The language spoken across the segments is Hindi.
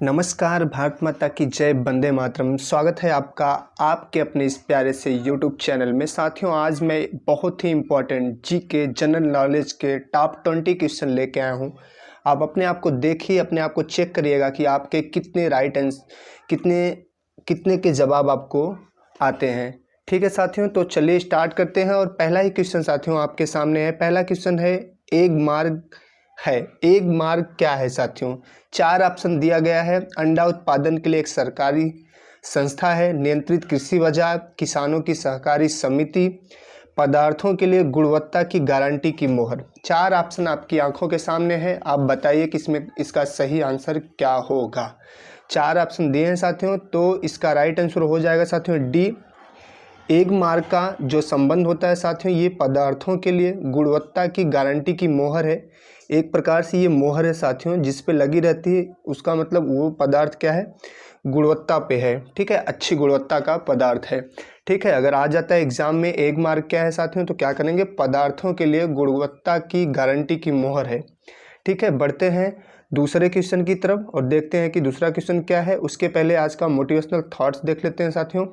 नमस्कार, भारत माता की जय, वंदे मातरम। स्वागत है आपका आपके अपने इस प्यारे से यूट्यूब चैनल में। साथियों, आज मैं बहुत ही इम्पोर्टेंट जीके जनरल नॉलेज के टॉप 20 क्वेश्चन लेके आया हूँ। आप अपने आप को देखिए, अपने आप को चेक करिएगा कि आपके कितने राइट आंसर कितने के जवाब आपको आते हैं। ठीक है साथियों, तो चलिए स्टार्ट करते हैं। और पहला ही क्वेश्चन साथियों आपके सामने है। पहला क्वेश्चन है, एक मार्ग है। एक मार्ग क्या है साथियों? 4 ऑप्शन दिया गया है। अंडा उत्पादन के लिए एक सरकारी संस्था है, नियंत्रित कृषि बाजार, किसानों की सहकारी समिति, पदार्थों के लिए गुणवत्ता की गारंटी की मोहर। 4 ऑप्शन आपकी आंखों के सामने है। आप बताइए कि इसमें इसका सही आंसर क्या होगा। 4 ऑप्शन दिए हैं साथियों, तो इसका राइट आंसर हो जाएगा साथियों डी। एक मार्ग का जो संबंध होता है साथियों, ये पदार्थों के लिए गुणवत्ता की गारंटी की मोहर है। एक प्रकार से ये मोहर है साथियों, जिस पे लगी रहती है, उसका मतलब वो पदार्थ क्या है, गुणवत्ता पे है। ठीक है, अच्छी गुणवत्ता का पदार्थ है। ठीक है, अगर आ जाता है एग्जाम में एक मार्ग क्या है साथियों, तो क्या करेंगे, पदार्थों के लिए गुणवत्ता की गारंटी की मोहर है। ठीक है, बढ़ते हैं दूसरे क्वेश्चन की तरफ और देखते हैं कि दूसरा क्वेश्चन क्या है। उसके पहले आज का मोटिवेशनल थॉट्स देख लेते हैं साथियों।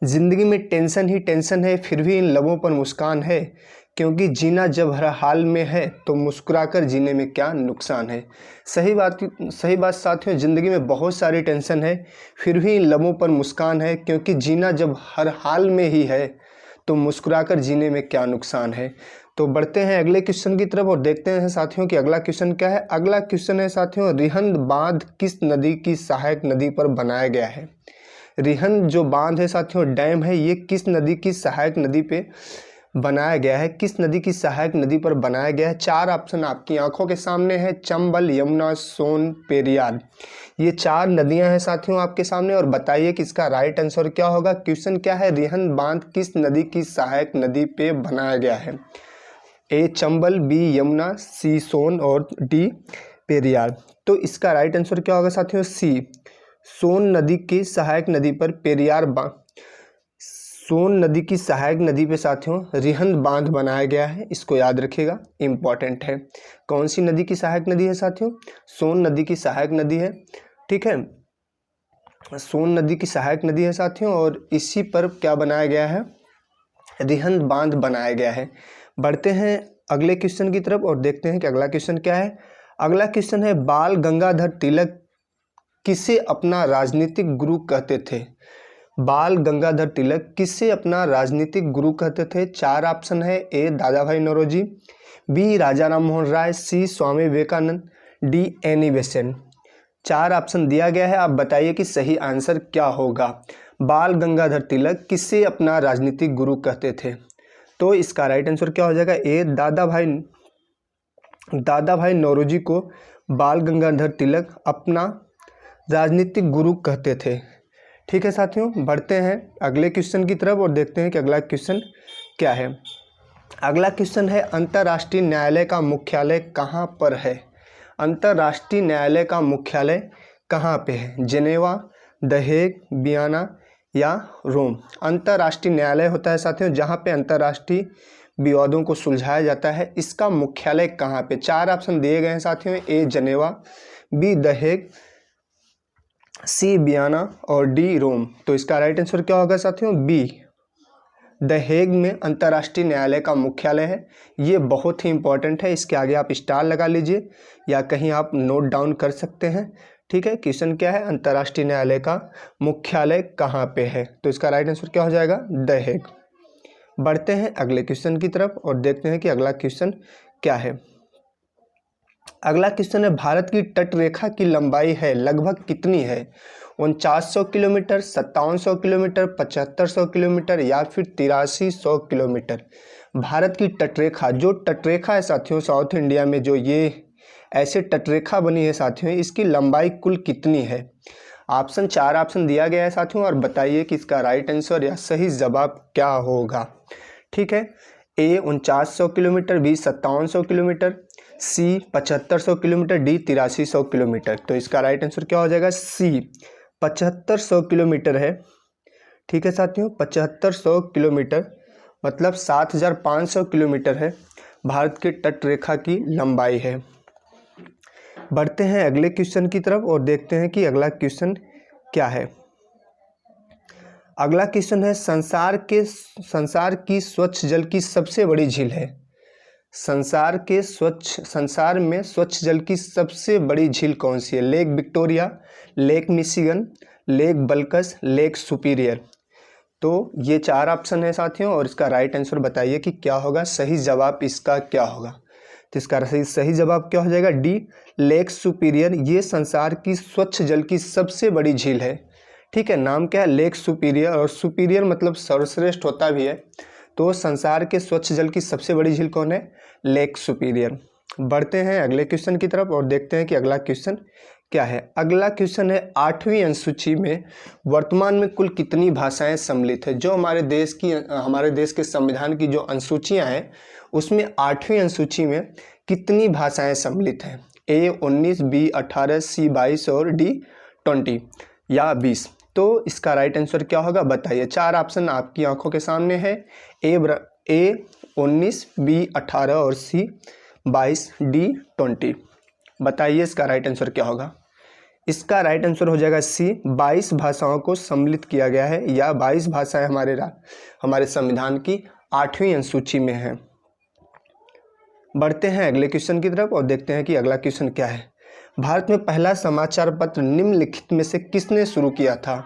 जिंदगी में टेंशन ही टेंशन है, फिर भी इन लबों पर मुस्कान है, क्योंकि जीना जब हर हाल में है तो मुस्कुराकर जीने में क्या नुकसान है। सही बात साथियों, ज़िंदगी में बहुत सारी टेंशन है, फिर भी इन लबों पर मुस्कान है, क्योंकि जीना जब हर हाल में ही है तो मुस्कुराकर जीने में क्या नुकसान है। तो बढ़ते हैं अगले क्वेश्चन की तरफ और देखते हैं साथियों कि अगला क्वेश्चन क्या है। अगला क्वेश्चन है साथियों, रिहंद बांध किस नदी की सहायक नदी पर बनाया गया है? रिहंद जो बांध है साथियों, डैम है, ये किस नदी की सहायक नदी पे बनाया गया है? किस नदी की सहायक नदी पर बनाया गया है? 4 ऑप्शन आपकी आंखों के सामने है, चंबल, यमुना, सोन, पेरियार। ये 4 नदियां हैं साथियों आपके सामने और बताइए कि इसका राइट आंसर क्या होगा। क्वेश्चन क्या है, रिहंद बांध किस नदी की सहायक नदी पे बनाया गया है? ए चंबल, बी यमुना, सी सोन और डी पेरियार। तो इसका राइट आंसर क्या होगा साथियों? सी, सोन नदी की सहायक नदी पर सोन नदी की सहायक नदी पे साथियों रिहंद बांध बनाया गया है। इसको याद रखिएगा, इंपॉर्टेंट है। कौन सी नदी की सहायक नदी है साथियों? सोन नदी की सहायक नदी है। ठीक है, सोन नदी की सहायक नदी है साथियों, और इसी पर क्या बनाया गया है, रिहंद बांध बनाया गया है। बढ़ते हैं अगले क्वेश्चन की तरफ और देखते हैं कि अगला क्वेश्चन क्या है। अगला क्वेश्चन है, बाल गंगाधर तिलक किसे अपना राजनीतिक गुरु कहते थे? बाल गंगाधर तिलक किसे अपना राजनीतिक गुरु कहते थे? 4 ऑप्शन है। A Dadabhai Naoroji, B Raja Ram Mohan Roy, C Swami Vivekananda, D Annie Besant. 4 option दिया गया है, आप बताइए कि सही आंसर क्या होगा। बाल गंगाधर तिलक किसे अपना राजनीतिक गुरु कहते थे? तो इसका राइट आंसर क्या हो जाएगा? ए दादा भाई नौरोजी को बाल गंगाधर तिलक अपना राजनीतिक गुरु कहते थे। ठीक है साथियों, बढ़ते हैं अगले क्वेश्चन की तरफ और देखते हैं कि अगला क्वेश्चन क्या है। अगला क्वेश्चन है, अंतर्राष्ट्रीय न्यायालय का मुख्यालय कहाँ पर है? अंतर्राष्ट्रीय न्यायालय का मुख्यालय कहाँ पे है? जेनेवा, द हेग, वियना या रोम? अंतर्राष्ट्रीय न्यायालय होता है साथियों जहाँ पे अंतर्राष्ट्रीय विवादों को सुलझाया जाता है। इसका मुख्यालय कहाँ पे? 4 ऑप्शन दिए गए हैं साथियों। A Geneva, B the Hague, C Vienna और डी रोम। तो इसका राइट आंसर क्या होगा साथियों? बी, द हेग में अंतर्राष्ट्रीय न्यायालय का मुख्यालय है। ये बहुत ही इंपॉर्टेंट है, इसके आगे आप स्टार लगा लीजिए या कहीं आप नोट डाउन कर सकते हैं। ठीक है, क्वेश्चन क्या है, अंतर्राष्ट्रीय न्यायालय का मुख्यालय कहाँ पे है? तो इसका राइट आंसर क्या हो जाएगा? The Hague. बढ़ते हैं अगले क्वेश्चन की तरफ और देखते हैं कि अगला क्वेश्चन क्या है। अगला क्वेश्चन है, भारत की तट रेखा की लंबाई है लगभग कितनी है? 4900 किलोमीटर, 5700 किलोमीटर, 7500 किलोमीटर या फिर 8300 किलोमीटर? भारत की तटरेखा, जो तटरेखा है साथियों साउथ इंडिया में, जो ये ऐसे तटरेखा बनी है साथियों, इसकी लंबाई कुल कितनी है? ऑप्शन 4 ऑप्शन दिया गया है साथियों और बताइए कि इसका राइट आंसर या सही जवाब क्या होगा। ठीक है, ए 4900 किलोमीटर, बी 5700 किलोमीटर, सी 7500 किलोमीटर, डी 8300 किलोमीटर। तो इसका राइट आंसर क्या हो जाएगा? सी 7500 किलोमीटर है। ठीक है साथियों, 7500 किलोमीटर मतलब 7500 किलोमीटर है भारत के तट रेखा की लंबाई है। बढ़ते हैं अगले क्वेश्चन की तरफ और देखते हैं कि अगला क्वेश्चन क्या है। अगला क्वेश्चन है, संसार की स्वच्छ जल की सबसे बड़ी झील है। संसार में स्वच्छ जल की सबसे बड़ी झील कौन सी है? Lake Victoria, lake Michigan, lake Balkhash, lake Superior. तो ये 4 ऑप्शन है साथियों, और इसका राइट आंसर बताइए कि क्या होगा, सही जवाब इसका क्या होगा। तो इसका सही जवाब क्या हो जाएगा? D, lake superior. ये संसार की स्वच्छ जल की सबसे बड़ी झील है। ठीक है, नाम क्या है? लेक सुपीरियर, और सुपीरियर मतलब सर्वश्रेष्ठ होता भी है। तो संसार के स्वच्छ जल की सबसे बड़ी झील कौन है? Lake superior. बढ़ते हैं अगले क्वेश्चन की तरफ और देखते हैं कि अगला क्वेश्चन क्या है। अगला क्वेश्चन है, 8वीं अनुसूची में वर्तमान में कुल कितनी भाषाएं सम्मिलित है? जो हमारे देश के संविधान की जो अनुसूचियां हैं उसमें 8वीं अनुसूची में कितनी भाषाएं सम्मिलित हैं? ए 19, बी 18, सी 22 और डी 20 या 20। तो इसका राइट आंसर क्या होगा बताइए। 4 ऑप्शन आपकी आंखों के सामने है, ए 19, बी 18 और सी 22, डी 20। बताइए इसका राइट आंसर क्या होगा। इसका राइट आंसर हो जाएगा सी, 22 भाषाओं को सम्मिलित किया गया है, या 22 भाषाएं हमारे संविधान की 8वीं अनुसूची में है। बढ़ते हैं अगले क्वेश्चन की तरफ और देखते हैं कि अगला क्वेश्चन क्या है। भारत में पहला समाचार पत्र निम्नलिखित में से किसने शुरू किया था?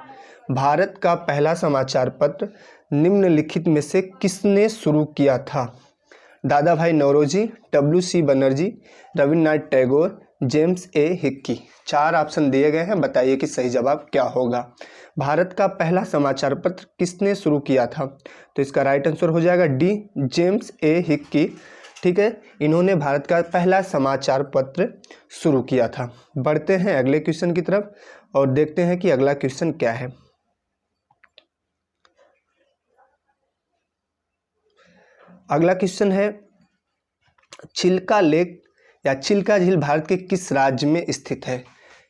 भारत का पहला समाचार पत्र निम्नलिखित में से किसने शुरू किया था? Dadabhai Naoroji, WC Banerjee, Rabindranath Tagore, James A Hicky. 4 option दिए गए हैं, बताइए कि सही जवाब क्या होगा। भारत का पहला समाचार पत्र किसने शुरू किया था? तो इसका राइट आंसर हो जाएगा डी, जेम्स ए हिक्की। ठीक है, इन्होंने भारत का पहला समाचार पत्र शुरू किया था। बढ़ते हैं अगले क्वेश्चन की तरफ और देखते हैं कि अगला क्वेश्चन क्या है। अगला क्वेश्चन है, चिल्का लेक या चिल्का झील भारत के किस राज्य में स्थित है?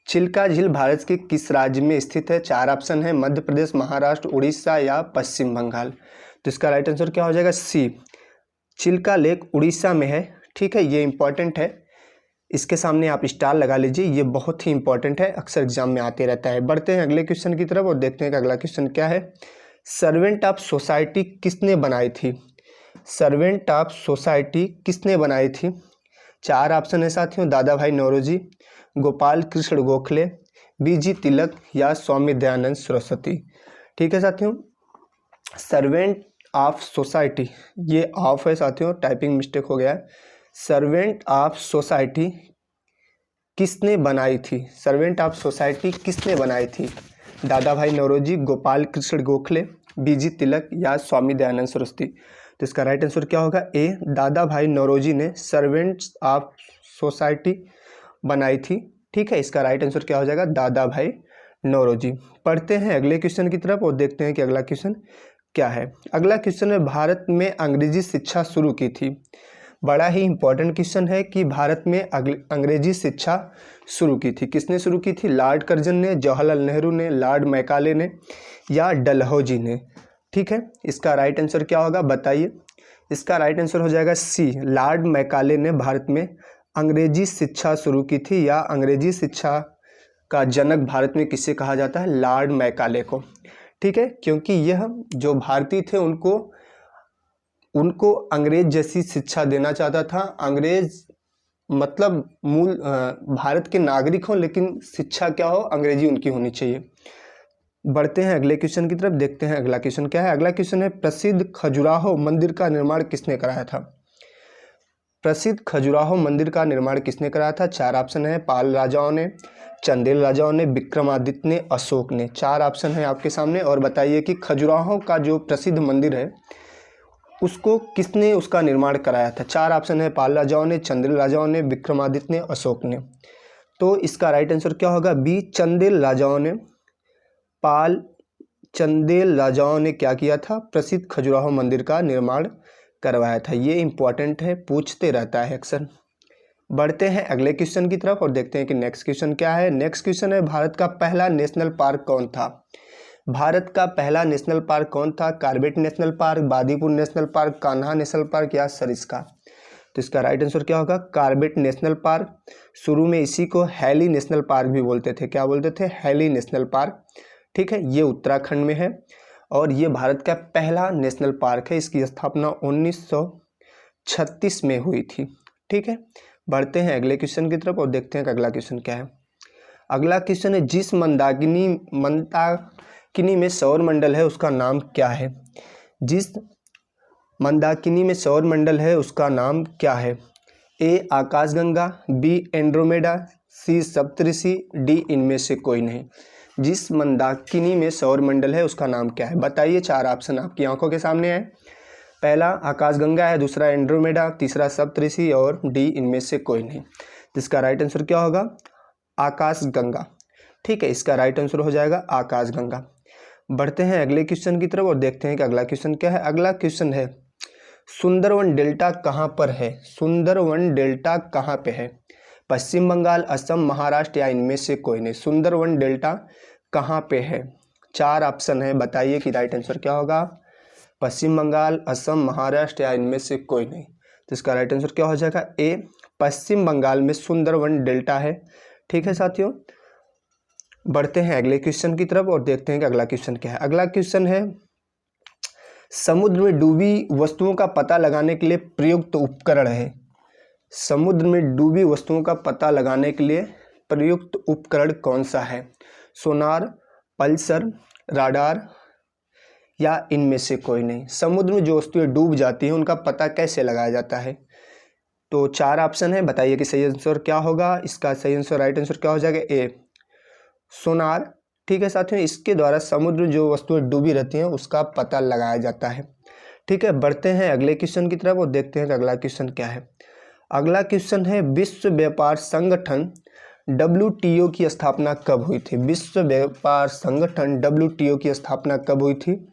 चिल्का झील भारत के किस राज्य में स्थित है? 4 ऑप्शन है, मध्य प्रदेश, महाराष्ट्र, उड़ीसा या पश्चिम बंगाल। तो इसका राइट आंसर क्या हो जाएगा? सी, चिल्का लेक उड़ीसा में है। ठीक है, ये इंपॉर्टेंट है, इसके सामने आप स्टार लगा लीजिए, ये बहुत ही इंपॉर्टेंट है, अक्सर एग्जाम में आते रहता है। बढ़ते हैं अगले क्वेश्चन की तरफ और देखते हैं कि अगला क्वेश्चन क्या है। सर्वेंट ऑफ सोसाइटी किसने बनाई थी? सर्वेंट ऑफ सोसाइटी किसने बनाई थी? 4 ऑप्शन है साथियों, दादा भाई नौरोजी, गोपाल कृष्ण गोखले, BG तिलक या स्वामी दयानंद सरस्वती। ठीक है साथियों, सर्वेंट ऑफ सोसाइटी, ये ऑफ है साथियों, टाइपिंग मिस्टेक हो गया है। सर्वेंट ऑफ सोसाइटी किसने बनाई थी? सर्वेंट ऑफ सोसाइटी किसने बनाई थी? दादा भाई नौरोजी, गोपाल कृष्ण गोखले, BG तिलक या स्वामी दयानंद सरस्वती। तो इसका राइट आंसर क्या होगा? ए, दादा भाई नौरोजी ने सर्वेंट्स ऑफ सोसाइटी बनाई थी। ठीक है, इसका राइट आंसर क्या हो जाएगा? दादा भाई नौरोजी। पढ़ते हैं अगले क्वेश्चन की तरफ और देखते हैं कि अगला क्वेश्चन क्या है। अगला क्वेश्चन है, भारत में अंग्रेजी शिक्षा शुरू की थी। बड़ा ही इंपॉर्टेंट क्वेश्चन है कि भारत में अंग्रेजी शिक्षा शुरू की थी। किसने शुरू की थी? लॉर्ड कर्जन ने, जवाहरलाल नेहरू ने, लॉर्ड मैकाले ने या डलहौजी ने। ठीक है, इसका राइट आंसर क्या होगा बताइए। इसका राइट आंसर हो जाएगा सी, लॉर्ड मैकाले ने भारत में अंग्रेजी शिक्षा शुरू की थी, या अंग्रेजी शिक्षा का जनक भारत में किसे कहा जाता है? लॉर्ड मैकाले को। ठीक है, क्योंकि यह जो भारतीय थे उनको अंग्रेज जैसी शिक्षा देना चाहता था। अंग्रेज मतलब मूल भारत के नागरिक हों, लेकिन शिक्षा क्या हो? अंग्रेजी उनकी होनी चाहिए। बढ़ते हैं अगले क्वेश्चन की तरफ, देखते हैं अगला क्वेश्चन क्या है। अगला क्वेश्चन है, प्रसिद्ध खजुराहो मंदिर का निर्माण किसने कराया था? प्रसिद्ध खजुराहो मंदिर का निर्माण किसने कराया था? 4 ऑप्शन है, पाल राजाओं ने, चंदेल राजाओं ने, विक्रमादित्य ने, अशोक ने। 4 ऑप्शन है आपके सामने, और बताइए कि खजुराहो का जो प्रसिद्ध मंदिर है उसको किसने उसका निर्माण कराया था? 4 ऑप्शन है, पाल राजाओं ने, चंदेल राजाओं ने, विक्रमादित्य ने, अशोक ने। तो इसका राइट आंसर क्या होगा? बी, चंदेल राजाओं ने। चंदेल राजाओं ने क्या किया था? प्रसिद्ध खजुराहो मंदिर का निर्माण करवाया था। ये इंपॉर्टेंट है, पूछते रहता है अक्सर। बढ़ते हैं अगले क्वेश्चन की तरफ और देखते हैं कि नेक्स्ट क्वेश्चन क्या है। नेक्स्ट क्वेश्चन है, भारत का पहला नेशनल पार्क कौन था? भारत का पहला नेशनल पार्क कौन था? Corbett national park, Bandipur national park, Kanha national park या सरिस्का। तो इसका राइट आंसर क्या होगा? Corbett national park. शुरू में इसी को हैली नेशनल पार्क भी बोलते थे। क्या बोलते थे? Hailey National Park. ठीक है, ये उत्तराखंड में है और ये भारत का पहला नेशनल पार्क है। इसकी स्थापना 1936 में हुई थी। ठीक है, बढ़ते हैं अगले क्वेश्चन की तरफ और देखते हैं कि अगला क्वेश्चन क्या है। अगला क्वेश्चन है, जिस मंदाकिनी में सौर मंडल है उसका नाम क्या है? जिस मंदाकिनी में सौर मंडल है उसका नाम क्या है? ए आकाशगंगा, बी एंड्रोमेडा, सी सप्तऋषि, डी इनमें से कोई नहीं। जिस मंदाकिनी में सौर मंडल है उसका नाम क्या है? बताइए, चार ऑप्शन आपकी आंखों के सामने है। पहला आकाशगंगा है, दूसरा एंड्रोमेडा, तीसरा सप्तऋषि और डी इनमें से कोई नहीं। इसका राइट आंसर क्या होगा? आकाशगंगा। ठीक है, इसका राइट आंसर हो जाएगा आकाशगंगा। बढ़ते हैं अगले क्वेश्चन की तरफ और देखते हैं कि अगला क्वेश्चन क्या है। अगला क्वेश्चन है, सुंदरवन डेल्टा कहाँ पर है? सुंदरवन डेल्टा कहाँ पे है? पश्चिम बंगाल, असम, महाराष्ट्र या इनमें से कोई नहीं। सुंदरवन डेल्टा कहाँ पे है? चार ऑप्शन है, बताइए कि राइट आंसर क्या होगा? पश्चिम बंगाल, असम, महाराष्ट्र या इनमें से कोई नहीं। तो इसका राइट आंसर क्या हो जाएगा? ए पश्चिम बंगाल में सुंदरवन डेल्टा है। ठीक है साथियों, बढ़ते हैं अगले क्वेश्चन की तरफ और देखते हैं कि अगला क्वेश्चन क्या है। अगला क्वेश्चन है, समुद्र में डूबी वस्तुओं का पता लगाने के लिए प्रयुक्त उपकरण है। समुद्र में डूबी वस्तुओं का पता लगाने के लिए प्रयुक्त उपकरण कौन सा है? सोनार, पल्सर, राडार या इनमें से कोई नहीं। समुद्र में जो वस्तुएं डूब जाती हैं उनका पता कैसे लगाया जाता है? तो चार ऑप्शन है, बताइए कि सही आंसर क्या होगा? इसका सही आंसर, राइट आंसर क्या हो जाएगा? ए सोनार। ठीक है साथियों, इसके द्वारा समुद्र जो वस्तुएं डूबी रहती हैं उसका पता लगाया जाता है। ठीक है, बढ़ते हैं अगले क्वेश्चन की तरफ और देखते हैं कि अगला क्वेश्चन क्या है। अगला क्वेश्चन है, विश्व व्यापार संगठन WTO की स्थापना कब हुई थी? विश्व व्यापार संगठन WTO की स्थापना कब हुई थी?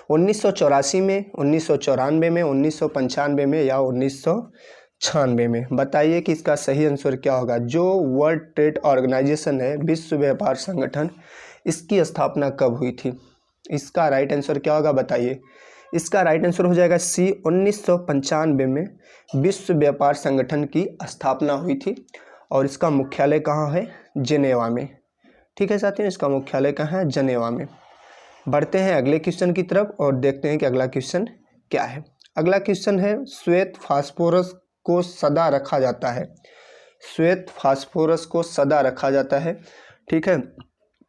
1984 में, 1994 में, 1995 में या 1996 में? बताइए कि इसका सही आंसर क्या होगा? जो वर्ल्ड ट्रेड ऑर्गेनाइजेशन है, विश्व व्यापार संगठन, इसकी स्थापना कब हुई थी? इसका राइट आंसर क्या होगा? बताइए। इसका राइट आंसर हो जाएगा सी 1995 में विश्व व्यापार संगठन की स्थापना हुई थी और इसका मुख्यालय कहाँ है? जेनेवा में। ठीक है साथियों, इसका मुख्यालय कहाँ है? जेनेवा में। बढ़ते हैं अगले क्वेश्चन की तरफ और देखते हैं कि अगला क्वेश्चन क्या है। अगला क्वेश्चन है, श्वेत फास्फोरस को सदा रखा जाता है। श्वेत फास्फोरस को सदा रखा जाता है। ठीक है,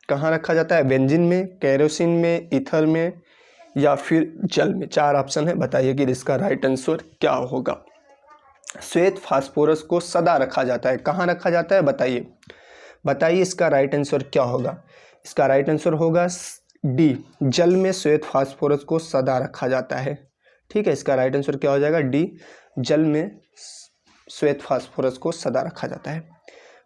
कहाँ रखा जाता है? बेंजीन में, केरोसिन में, ईथर में या फिर जल में। चार ऑप्शन है, बताइए कि इसका राइट आंसर क्या होगा? श्वेत फास्फोरस को सदा रखा जाता है, कहाँ रखा जाता है? बताइए, बताइए इसका राइट आंसर क्या होगा? इसका राइट आंसर होगा डी, जल में श्वेत फास्फोरस को सदा रखा जाता है। ठीक है, इसका राइट आंसर क्या हो जाएगा? डी, जल में श्वेत फास्फोरस को सदा रखा जाता है।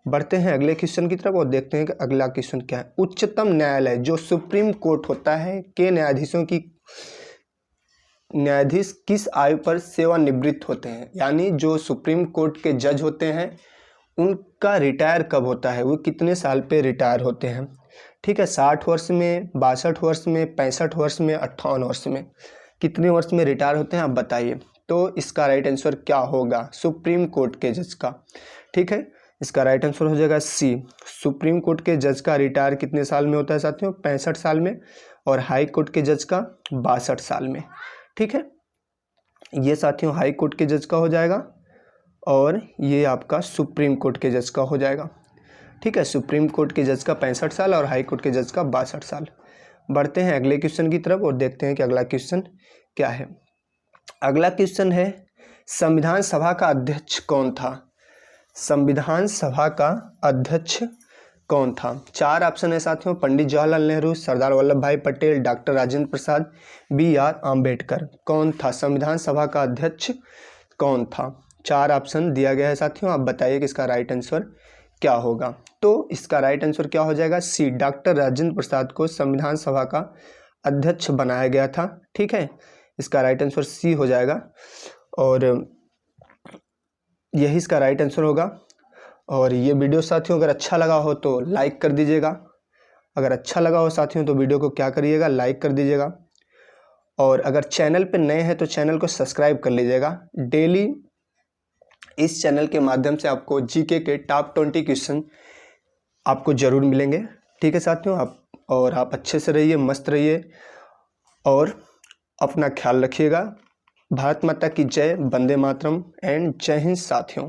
बढ़ते हैं अगले क्वेश्चन की तरफ और देखते हैं कि अगला क्वेश्चन क्या है। उच्चतम न्यायालय जो सुप्रीम कोर्ट होता है के न्यायाधीश किस आयु पर सेवानिवृत्त होते हैं? यानी जो सुप्रीम कोर्ट के जज होते हैं उनका रिटायर कब होता है? वो कितने साल पे रिटायर होते हैं? ठीक है, 60 वर्ष में, 62 वर्ष में, 65 वर्ष में, 58 वर्ष में, कितने वर्ष में रिटायर होते हैं आप बताइए। तो इसका राइट आंसर क्या होगा? सुप्रीम कोर्ट के जज का। ठीक है, इसका राइट आंसर हो जाएगा सी, सुप्रीम कोर्ट के जज का रिटायर कितने साल में होता है साथियों? 65 साल में, और हाई कोर्ट के जज का 62 साल में। ठीक है, ये साथियों हाई कोर्ट के जज का हो जाएगा और ये आपका सुप्रीम कोर्ट के जज का हो जाएगा। ठीक है, सुप्रीम कोर्ट के जज का 65 साल और हाई कोर्ट के जज का 62 साल। बढ़ते हैं अगले क्वेश्चन की तरफ और देखते हैं कि अगला क्वेश्चन क्या है। अगला क्वेश्चन है, संविधान सभा का अध्यक्ष कौन था? संविधान सभा का अध्यक्ष कौन था? चार ऑप्शन है साथियों, पंडित जवाहरलाल नेहरू, सरदार वल्लभ भाई पटेल, डॉक्टर राजेंद्र प्रसाद, BR आम्बेडकर। कौन था संविधान सभा का अध्यक्ष? कौन था? चार ऑप्शन दिया गया है साथियों, आप बताइए कि इसका राइट आंसर क्या होगा? तो इसका राइट आंसर क्या हो जाएगा? सी, डॉक्टर राजेंद्र प्रसाद को संविधान सभा का अध्यक्ष बनाया गया था। ठीक है, इसका राइट आंसर सी हो जाएगा और यही इसका राइट आंसर होगा। और ये वीडियो साथियों अगर अच्छा लगा हो तो लाइक कर दीजिएगा। अगर अच्छा लगा हो साथियों तो वीडियो को क्या करिएगा? लाइक कर दीजिएगा। और अगर चैनल पे नए हैं तो चैनल को सब्सक्राइब कर लीजिएगा। डेली इस चैनल के माध्यम से आपको जीके के टॉप 20 क्वेश्चन आपको ज़रूर मिलेंगे। ठीक है साथियों, आप अच्छे से रहिए, मस्त रहिए और अपना ख्याल रखिएगा। भारत माता की जय, वंदे मातरम एंड जय हिंद साथियों।